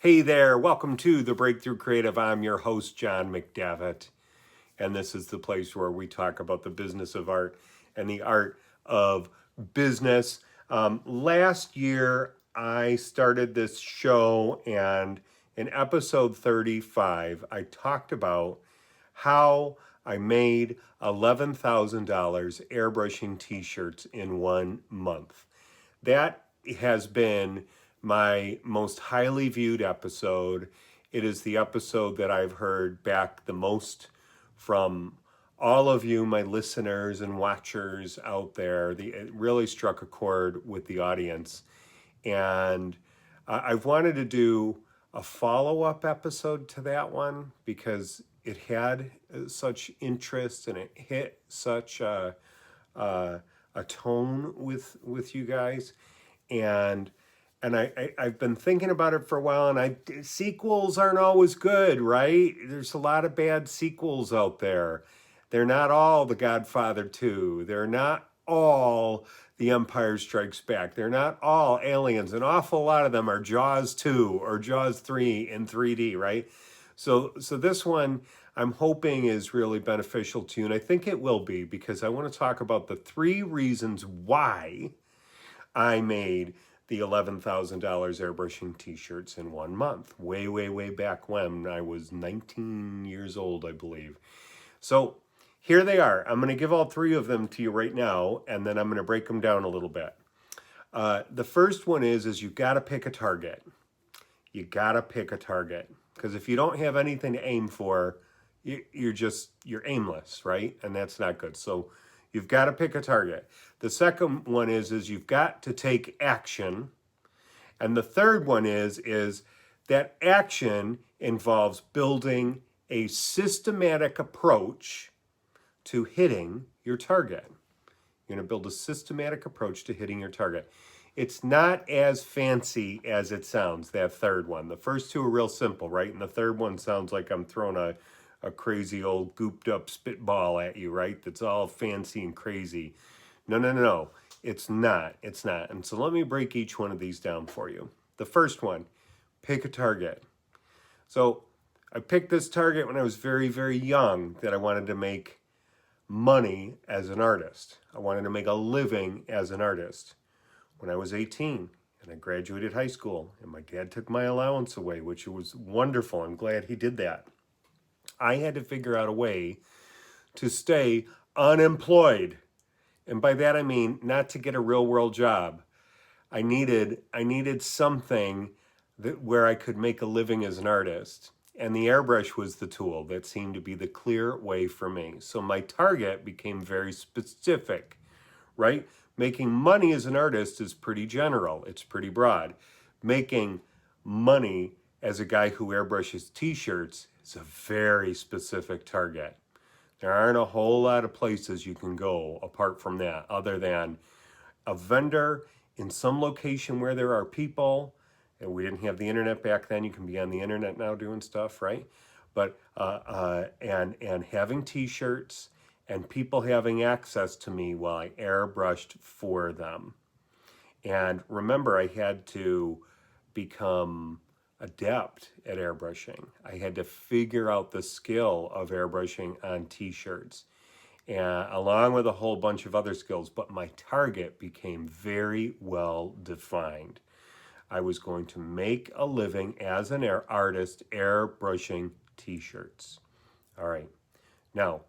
Hey there, welcome to The Breakthrough Creative. I'm your host, John McDevitt, and this is the place where we talk about the business of art and the art of business. Last year, I started this show, and in episode 35, I talked about how I made $11,000 airbrushing t-shirts in 1 month. That has been my most highly viewed episode. It is the episode that I've heard back the most from all of you, my listeners and watchers out there. It really struck a chord with the audience. And I've wanted to do a follow-up episode to that one because it had such interest and it hit such a tone with you guys. And I've been thinking about it for a while, and sequels aren't always good, right? There's a lot of bad sequels out there. They're not all The Godfather 2. They're not all The Empire Strikes Back. They're not all Aliens. An awful lot of them are Jaws 2 or Jaws 3 in 3D, right? So this one I'm hoping is really beneficial to you, and I think it will be because I want to talk about the 3 reasons why I made the $11,000 airbrushing t-shirts in 1 month, way back when I was 19 years old, I believe. So here they are. I'm going to give all 3 of them to you right now, and then I'm going to break them down a little bit. The first one is you've got to pick a target. You got to pick a target, because if you don't have anything to aim for, you're aimless, right? And that's not good. So you've got to pick a target. The second one is you've got to take action. And the third one is that action involves building a systematic approach to hitting your target. You're going to build a systematic approach to hitting your target. It's not as fancy as it sounds, that third one. The first 2 are real simple, right? And the third one sounds like I'm throwing a crazy old gooped up spitball at you, right? That's all fancy and crazy. No. It's not. And so let me break each one of these down for you. The first one, pick a target. So I picked this target when I was very young, that I wanted to make money as an artist. I wanted to make a living as an artist. When I was 18 and I graduated high school and my dad took my allowance away, which was wonderful. I'm glad he did that. I had to figure out a way to stay unemployed. And by that I mean not to get a real world job. I needed something where I could make a living as an artist. And the airbrush was the tool that seemed to be the clear way for me. So my target became very specific, right? Making money as an artist is pretty general. It's pretty broad. Making money as a guy who airbrushes t-shirts is a very specific target. There aren't a whole lot of places you can go apart from that, other than a vendor in some location where there are people, and we didn't have the internet back then. You can be on the internet now doing stuff, right? But and having t-shirts and people having access to me while I airbrushed for them. And remember, I had to become adept at airbrushing. I had to figure out the skill of airbrushing on t-shirts, and along with a whole bunch of other skills, but my target became very well defined. I was going to make a living as an artist airbrushing t-shirts. All right. Now,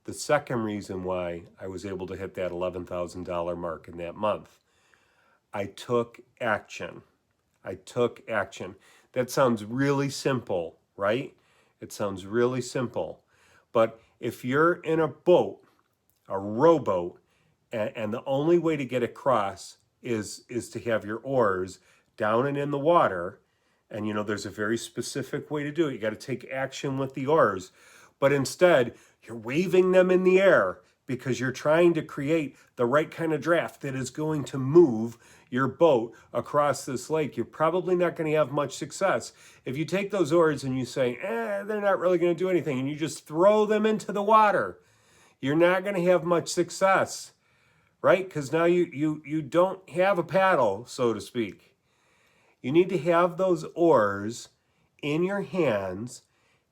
the second reason why I was able to hit that $11,000 mark in that month, I took action. That sounds really simple, right? It sounds really simple. But if you're in a boat, a rowboat, and the only way to get across is to have your oars down and in the water, and there's a very specific way to do it. You got to take action with the oars. But instead, you're waving them in the air because you're trying to create the right kind of draft that is going to move your boat across this lake. You're probably not going to have much success. If you take those oars and you say, they're not really going to do anything, and you just throw them into the water, you're not going to have much success, right? Because now you don't have a paddle, so to speak. You need to have those oars in your hands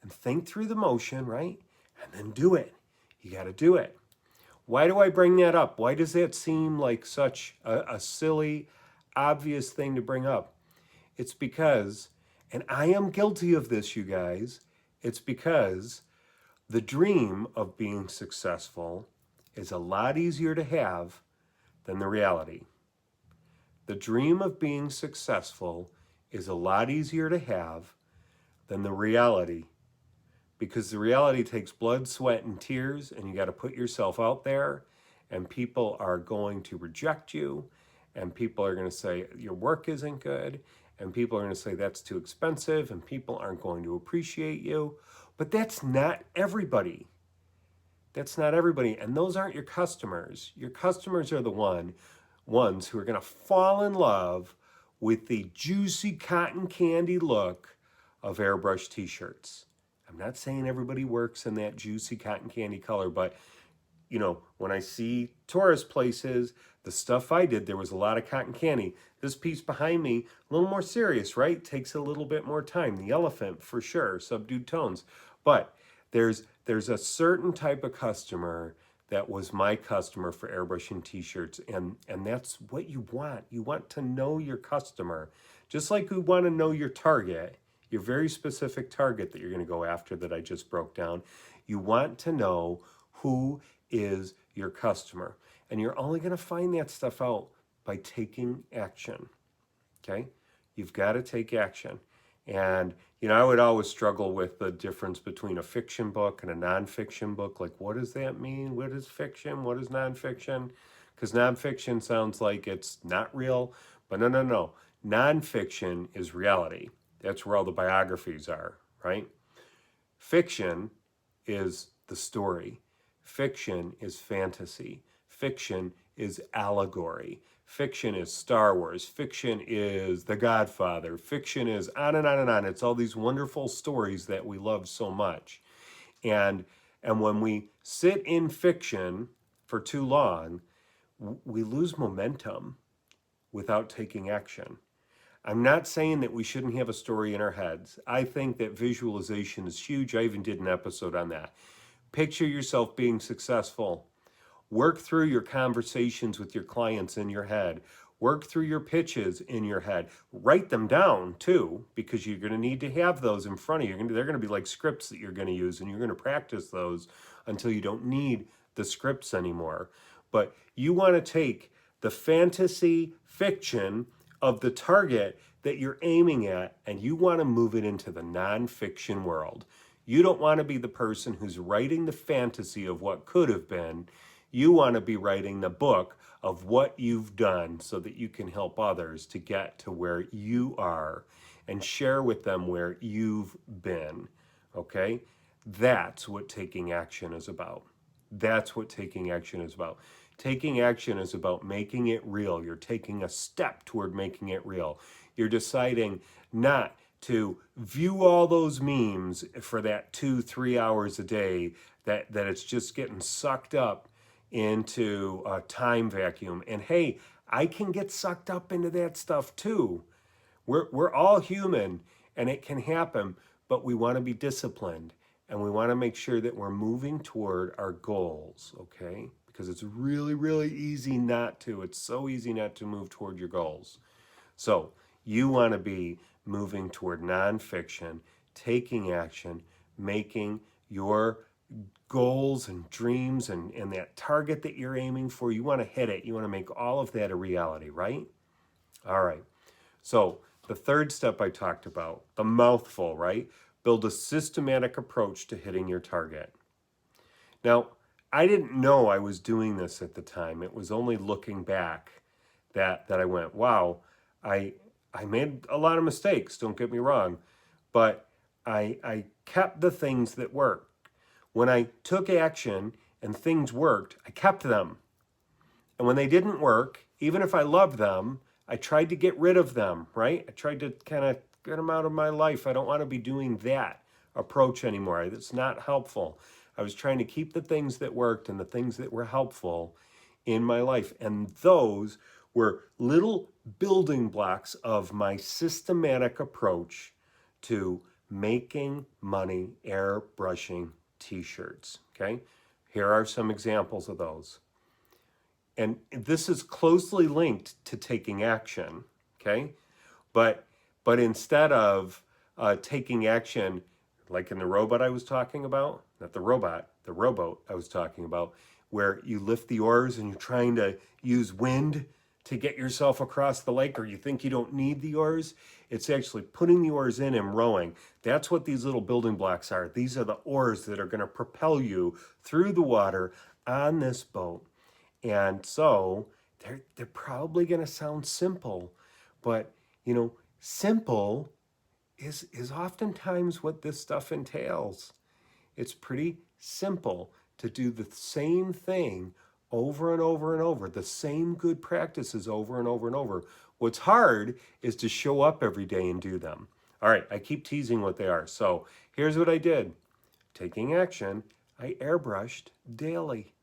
and think through the motion, right? And then do it. You got to do it. Why do I bring that up? Why does that seem like such a silly, obvious thing to bring up? It's because, and I am guilty of this, you guys, it's because the dream of being successful is a lot easier to have than the reality. The dream of being successful is a lot easier to have than the reality, because the reality takes blood, sweat, and tears, and you got to put yourself out there, and people are going to reject you, and people are going to say your work isn't good, and people are going to say that's too expensive, and people aren't going to appreciate you. But that's not everybody. That's not everybody, and those aren't your customers. Your customers are the ones who are going to fall in love with the juicy cotton candy look of airbrush t-shirts. I'm not saying everybody works in that juicy cotton candy color, but you know, when I see tourist places, the stuff I did, there was a lot of cotton candy. This piece behind me, a little more serious, right? Takes a little bit more time. The elephant, for sure, subdued tones. But there's a certain type of customer that was my customer for airbrushing t-shirts, and that's what you want. You want to know your customer. Just like you want to know your target, your very specific target that you're going to go after that I just broke down. You want to know who is your customer. And you're only going to find that stuff out by taking action. Okay? You've got to take action. And, you know, I would always struggle with the difference between a fiction book and a nonfiction book. Like, what does that mean? What is fiction? What is nonfiction? Because nonfiction sounds like it's not real. But no. Nonfiction is reality. That's where all the biographies are, right? Fiction is the story. Fiction is fantasy. Fiction is allegory. Fiction is Star Wars. Fiction is The Godfather. Fiction is on and on and on. It's all these wonderful stories that we love so much. And when we sit in fiction for too long, we lose momentum without taking action. I'm not saying that we shouldn't have a story in our heads. I think that visualization is huge. I even did an episode on that. Picture yourself being successful. Work through your conversations with your clients in your head. Work through your pitches in your head. Write them down too, because you're going to need to have those in front of you. They're going to be like scripts that you're going to use, and you're going to practice those until you don't need the scripts anymore. But you want to take the fantasy fiction of the target that you're aiming at, and you want to move it into the nonfiction world. You don't want to be the person who's writing the fantasy of what could have been. You want to be writing the book of what you've done so that you can help others to get to where you are and share with them where you've been. Okay? That's what taking action is about. That's what taking action is about. Taking action is about making it real. You're taking a step toward making it real. You're deciding not to view all those memes for that 2-3 hours a day, that it's just getting sucked up into a time vacuum. And hey, I can get sucked up into that stuff too. We're all human, and it can happen, but we want to be disciplined, and we want to make sure that we're moving toward our goals, okay? Because it's really, really easy not to. It's so easy not to move toward your goals. So you want to be moving toward nonfiction, taking action, making your goals and dreams and that target that you're aiming for, you want to hit it. You want to make all of that a reality, right? All right. So the third step I talked about, the mouthful, right? Build a systematic approach to hitting your target. Now, I didn't know I was doing this at the time. It was only looking back that I went, wow, I made a lot of mistakes, don't get me wrong, but I kept the things that worked. When I took action and things worked, I kept them. And when they didn't work, even if I loved them, I tried to get rid of them, right? I tried to kind of get them out of my life. I don't want to be doing that approach anymore. It's not helpful. I was trying to keep the things that worked and the things that were helpful in my life. And those were little building blocks of my systematic approach to making money airbrushing t-shirts. Okay, here are some examples of those. And this is closely linked to taking action. Okay, but instead of taking action, like in the robot I was talking about, not the robot, the rowboat I was talking about, where you lift the oars and you're trying to use wind to get yourself across the lake, or you think you don't need the oars. It's actually putting the oars in and rowing. That's what these little building blocks are. These are the oars that are going to propel you through the water on this boat. And so they're probably going to sound simple, but simple is oftentimes what this stuff entails. It's pretty simple to do the same thing over and over and over, the same good practices over and over and over. What's hard is to show up every day and do them. All right, I keep teasing what they are. So here's what I did. Taking action, I airbrushed daily.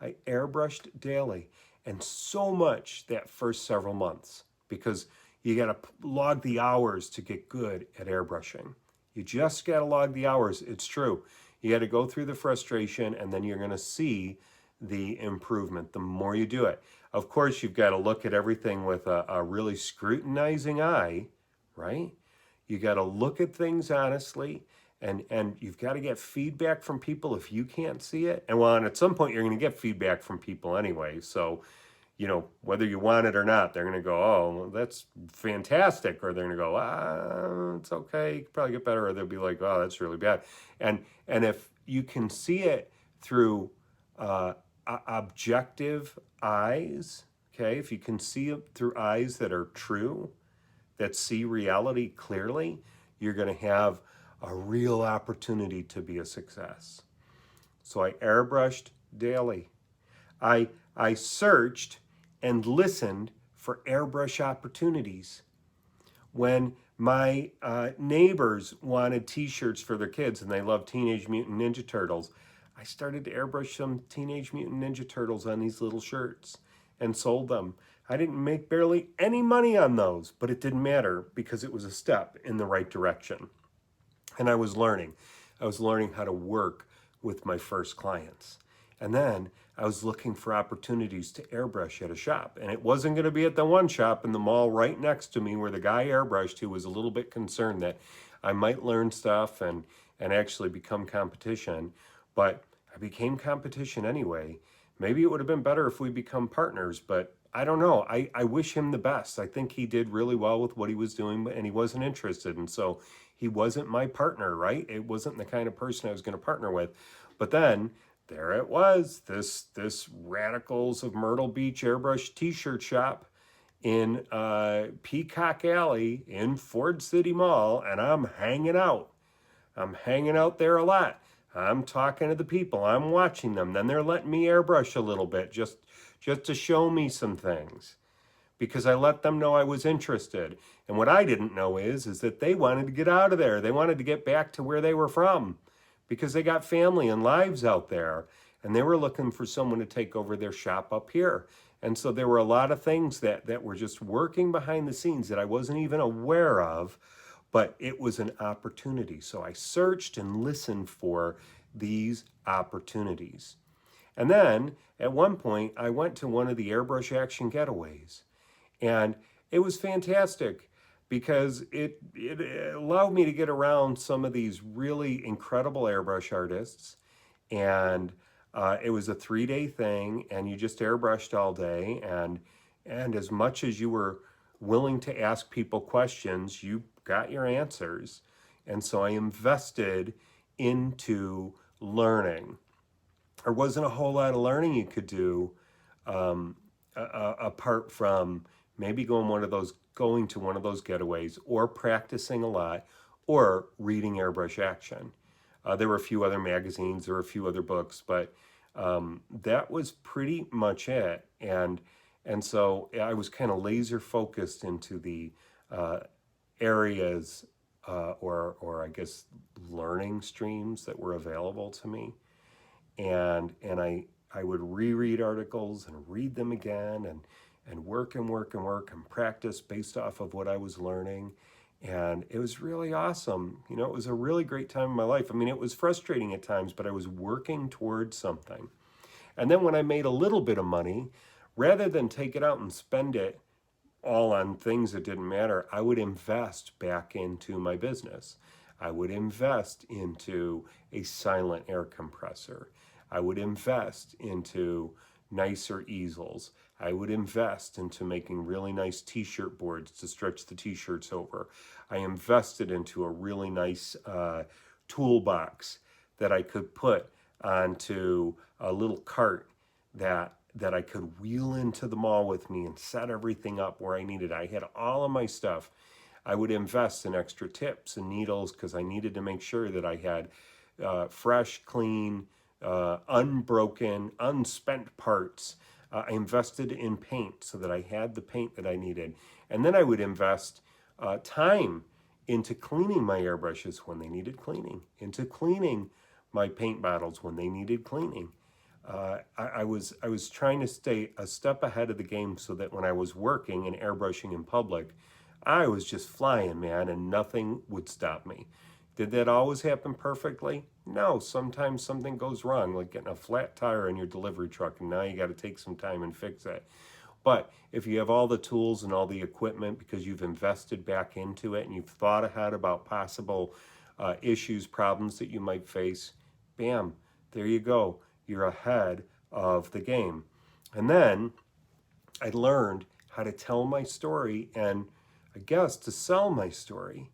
I airbrushed daily. And so much that first several months, because you got to log the hours to get good at airbrushing. You just got to log the hours. It's true. You got to go through the frustration, and then you're going to see the improvement the more you do it. Of course, you've got to look at everything with a really scrutinizing eye, right? You got to look at things honestly, and you've got to get feedback from people if you can't see it. And well, and at some point, you're going to get feedback from people anyway. So, whether you want it or not, they're going to go, oh, that's fantastic. Or they're going to go, it's okay. You could probably get better. Or they'll be like, oh, that's really bad. And if you can see it through objective eyes, okay, if you can see it through eyes that are true, that see reality clearly, you're going to have a real opportunity to be a success. So I airbrushed daily. I searched and listened for airbrush opportunities. When my neighbors wanted t-shirts for their kids and they love Teenage Mutant Ninja Turtles, I started to airbrush some Teenage Mutant Ninja Turtles on these little shirts and sold them. I didn't make barely any money on those, but it didn't matter because it was a step in the right direction. And I was learning. I was learning how to work with my first clients. And then I was looking for opportunities to airbrush at a shop. And it wasn't going to be at the one shop in the mall right next to me where the guy airbrushed who was a little bit concerned that I might learn stuff and actually become competition. But I became competition anyway. Maybe it would have been better if we become partners, but I don't know. I wish him the best. I think he did really well with what he was doing, and he wasn't interested. And so he wasn't my partner, right? It wasn't the kind of person I was going to partner with. But then there it was, this Radicals of Myrtle Beach airbrush t-shirt shop in Peacock Alley in Ford City Mall, and I'm hanging out. I'm hanging out there a lot. I'm talking to the people. I'm watching them. Then they're letting me airbrush a little bit just to show me some things, because I let them know I was interested. And what I didn't know is that they wanted to get out of there. They wanted to get back to where they were from, because they got family and lives out there, and they were looking for someone to take over their shop up here. And so there were a lot of things that were just working behind the scenes that I wasn't even aware of, but it was an opportunity. So I searched and listened for these opportunities. And then at one point, I went to one of the Airbrush Action Getaways, and it was fantastic because it allowed me to get around some of these really incredible airbrush artists. And it was a 3-day thing, and you just airbrushed all day. And as much as you were willing to ask people questions, you got your answers. And so I invested into learning. There wasn't a whole lot of learning you could do apart from maybe going to one of those getaways, or practicing a lot, or reading Airbrush Action. There were a few other magazines, there were a few other books, but that was pretty much it. And so I was kind of laser focused into the areas or I guess learning streams that were available to me. And I would reread articles and read them again and work and practice based off of what I was learning. And it was really awesome. You know, it was a really great time in my life. I mean, it was frustrating at times, but I was working towards something. And then when I made a little bit of money, rather than take it out and spend it all on things that didn't matter, I would invest back into my business. I would invest into a silent air compressor. I would invest into nicer easels. I would invest into making really nice t-shirt boards to stretch the t-shirts over. I invested into a really nice toolbox that I could put onto a little cart that I could wheel into the mall with me and set everything up where I needed. I had all of my stuff. I would invest in extra tips and needles because I needed to make sure that I had fresh, clean, unbroken, unspent parts. I invested in paint so that I had the paint that I needed. And then I would invest time into cleaning my airbrushes when they needed cleaning, into cleaning my paint bottles when they needed cleaning. I was trying to stay a step ahead of the game so that when I was working and airbrushing in public, I was just flying, man, and nothing would stop me. Did that always happen perfectly? No, sometimes something goes wrong, like getting a flat tire in your delivery truck, and now you got to take some time and fix it. But if you have all the tools and all the equipment because you've invested back into it and you've thought ahead about possible issues, problems that you might face, bam, there you go. You're ahead of the game. And then I learned how to tell my story and I guess to sell my story.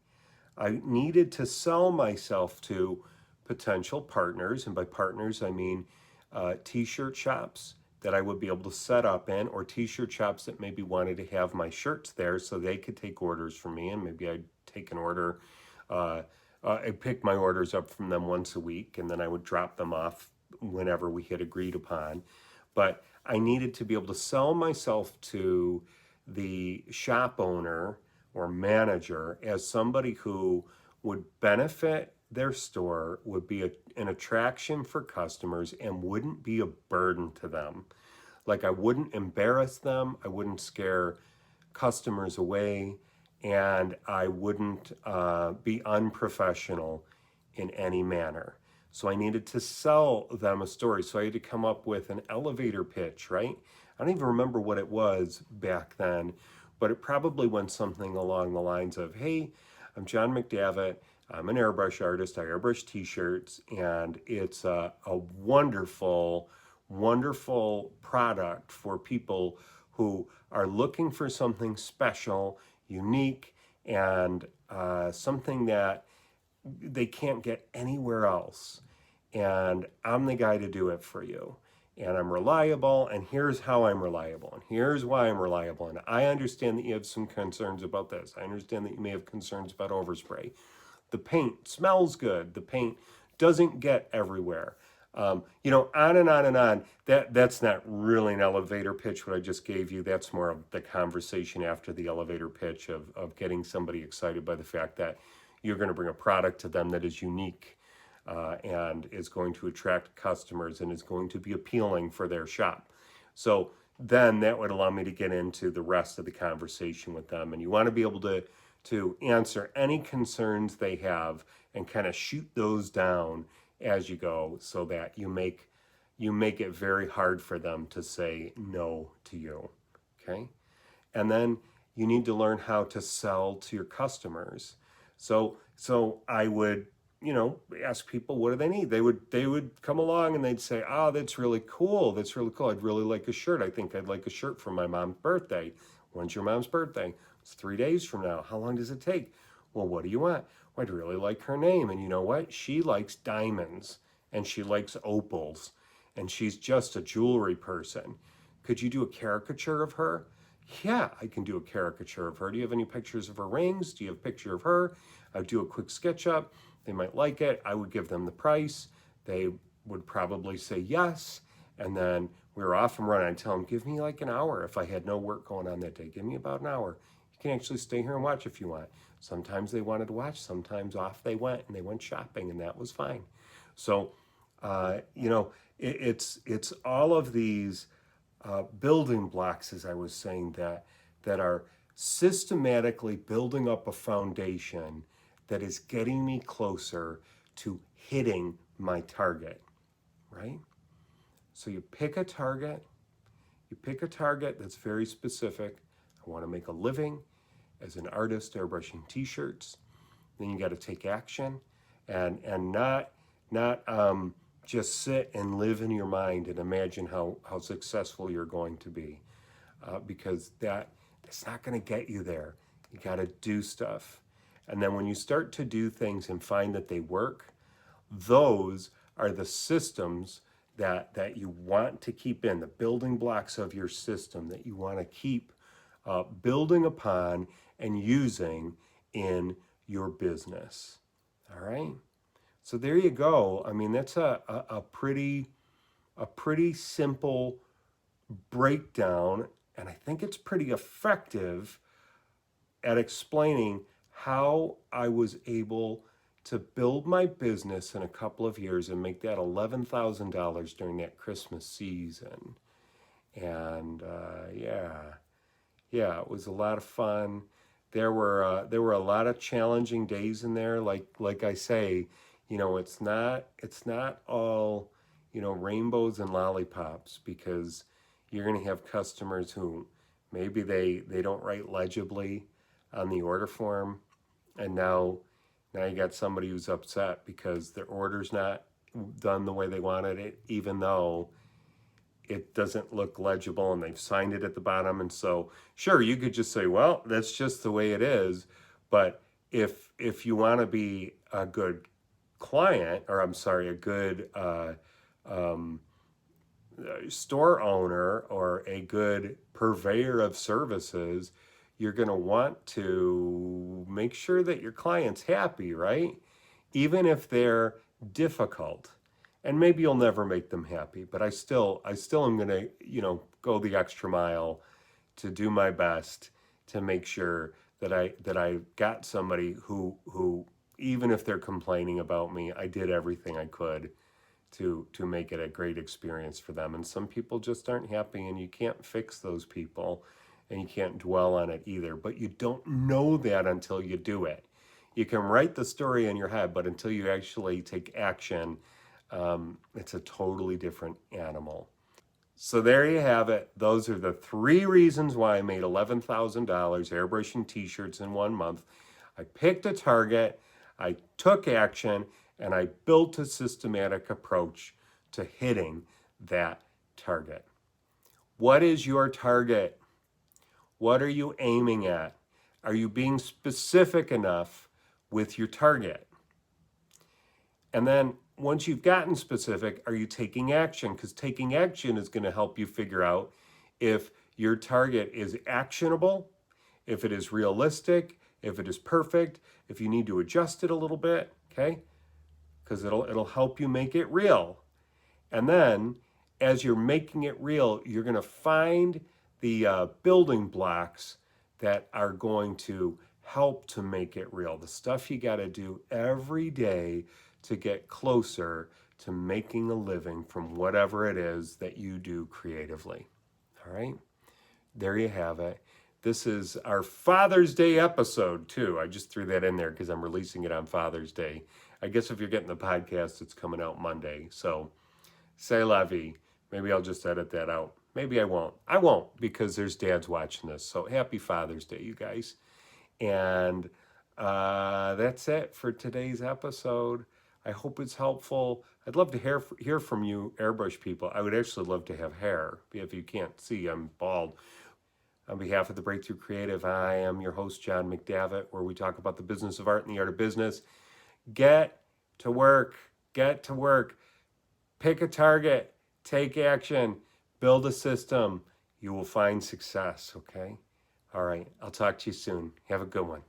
I needed to sell myself to potential partners, and by partners I mean t-shirt shops that I would be able to set up in, or t-shirt shops that maybe wanted to have my shirts there so they could take orders from me, and maybe I'd take an order. I'd pick my orders up from them once a week, and then I would drop them off whenever we had agreed upon. But I needed to be able to sell myself to the shop owner or manager as somebody who would benefit their store, would be an attraction for customers, and wouldn't be a burden to them. Like I wouldn't embarrass them, I wouldn't scare customers away, and I wouldn't be unprofessional in any manner. So I needed to sell them a story. So I had to come up with an elevator pitch, right? I don't even remember what it was back then, but it probably went something along the lines of, hey, I'm John McDavitt. I'm an airbrush artist. I airbrush t-shirts, and it's a wonderful, wonderful product for people who are looking for something special, unique, and something that they can't get anywhere else. And I'm the guy to do it for you. And I'm reliable, and here's how I'm reliable, and here's why I'm reliable. And I understand that you have some concerns about this. I understand that you may have concerns about overspray. The paint smells good. The paint doesn't get everywhere. On and on and on. That's not really an elevator pitch, what I just gave you. That's more of the conversation after the elevator pitch of getting somebody excited by the fact that you're going to bring a product to them that is unique and is going to attract customers and is going to be appealing for their shop. So then that would allow me to get into the rest of the conversation with them. And you want to be able to answer any concerns they have and kind of shoot those down as you go so that you make it very hard for them to say no to you. Okay? And then you need to learn how to sell to your customers. So I would, ask people, what do they need? They would come along and they'd say, oh, that's really cool. That's really cool. I'd really like a shirt. I think I'd like a shirt for my mom's birthday. When's your mom's birthday? It's 3 days from now. How long does it take? Well, what do you want? Well, I'd really like her name. And you know what? She likes diamonds and she likes opals and she's just a jewelry person. Could you do a caricature of her? Yeah, I can do a caricature of her. Do you have any pictures of her rings? Do you have a picture of her? I'd do a quick SketchUp. They might like it. I would give them the price. They would probably say yes. And then we were off and running. I'd tell them, give me like an hour if I had no work going on that day. Give me about an hour. You can actually stay here and watch if you want. Sometimes they wanted to watch. Sometimes off they went and they went shopping, and that was fine. So, it's all of these building blocks, as I was saying, that are systematically building up a foundation that is getting me closer to hitting my target, right? So you pick a target, that's very specific. I want to make a living as an artist airbrushing t-shirts. Then you got to take action and not just sit and live in your mind and imagine how successful you're going to be, because that's not going to get you there. You got to do stuff. And then when you start to do things and find that they work, those are the systems that you want to keep in, the building blocks of your system that you want to keep building upon and using in your business. All right. So there you go. I mean, that's a pretty simple breakdown, and I think it's pretty effective at explaining how I was able to build my business in a couple of years and make that $11,000 during that Christmas season. And yeah, it was a lot of fun. There were a lot of challenging days in there. Like I say, it's not all rainbows and lollipops, because you're going to have customers who maybe they don't write legibly on the order form, and now you got somebody who's upset because their order's not done the way they wanted it, even though it doesn't look legible and they've signed it at the bottom. And so, sure, you could just say, well, that's just the way it is. But if you want to be a good client, or I'm sorry, a good store owner or a good purveyor of services, you're going to want to make sure that your client's happy, right? Even if they're difficult. And maybe you'll never make them happy, but I still am going to, go the extra mile to do my best to make sure that I got somebody who even if they're complaining about me, I did everything I could to make it a great experience for them. And some people just aren't happy, and you can't fix those people, and you can't dwell on it either. But you don't know that until you do it. You can write the story in your head, but until you actually take action, it's a totally different animal. So there you have it. Those are the 3 reasons why I made $11,000 airbrushing t-shirts in 1 month. I picked a target, I took action, and I built a systematic approach to hitting that target. What is your target? What are you aiming at? Are you being specific enough with your target? And then once you've gotten specific, are you taking action? Because taking action is going to help you figure out if your target is actionable, if it is realistic, if it is perfect, if you need to adjust it a little bit, okay? Because it'll help you make it real. And then as you're making it real, you're going to find the building blocks that are going to help to make it real. The stuff you got to do every day to get closer to making a living from whatever it is that you do creatively. All right, there you have it. This is our Father's Day episode too. I just threw that in there because I'm releasing it on Father's Day. I guess if you're getting the podcast, it's coming out Monday. So, c'est la vie. Maybe I'll just edit that out. Maybe I won't. I won't, because there's dads watching this. So happy Father's Day, you guys. And that's it for today's episode. I hope it's helpful. I'd love to hear from you airbrush people. I would actually love to have hair. If you can't see, I'm bald. On behalf of the Breakthrough Creative, I am your host, John McDavitt, where we talk about the business of art and the art of business. Get to work. Get to work. Pick a target. Take action. Build a system. You will find success, okay? All right. I'll talk to you soon. Have a good one.